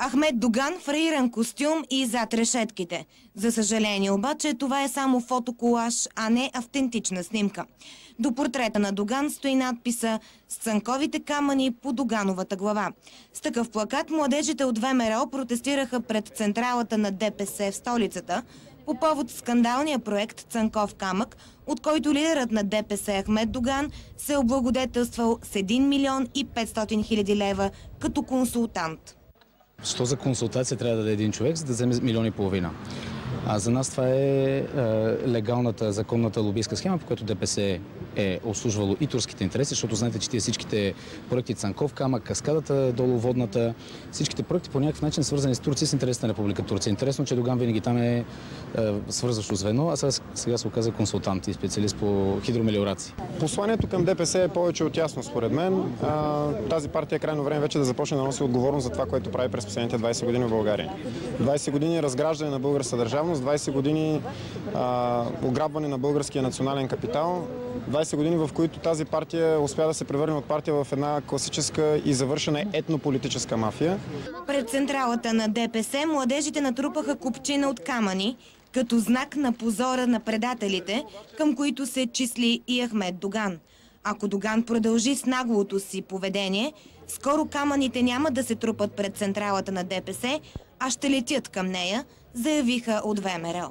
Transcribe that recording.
Ахмед Доган в раиран костюм и зад решетките. За съжаление обаче, това е само фотоколаж, а не автентична снимка. До портрета на Доган стои надписа «С цанковите камъни по Догановата глава». С такъв плакат младежите от ВМРО протестираха пред централата на ДПС в столицата по повод скандалния проект «Цанков камък», от който лидерът на ДПС Ахмед Доган се е облагодетелствал с 1 милион и 500 хиляди лева като консултант. Що за консултация трябва да даде един човек, за да вземе 1,5 милиона? За нас това е легалната, законната лобистка схема, по която ДПС е обслужвало и турските интереси, защото знаете, че всичките проекти Цанков камък, каскадата долу водната, всичките проекти по някакъв начин свързани с Турция, с интересите на Република Турция. Интересно, че Доган винаги там е свързващо звено, а сега се оказа консултант и специалист по хидромелиорации. Посланието към ДПС е повече от ясно, според мен. Тази партия е крайно време вече да започне да носи отговорност за това, което прави през последните 20 години в България. 20 години разграждане на българска държавност, 20 години ограбване на българския национален капитал, 20 години, в които тази партия успя да се превърне от партия в една класическа и завършена етнополитическа мафия. Пред централата на ДПС младежите натрупаха купчина от камъни, като знак на позора на предателите, към които се числи и Ахмед Доган. Ако Доган продължи с наглото си поведение, скоро камъните няма да се трупат пред централата на ДПС, а ще летят към нея, заявиха от ВМРО.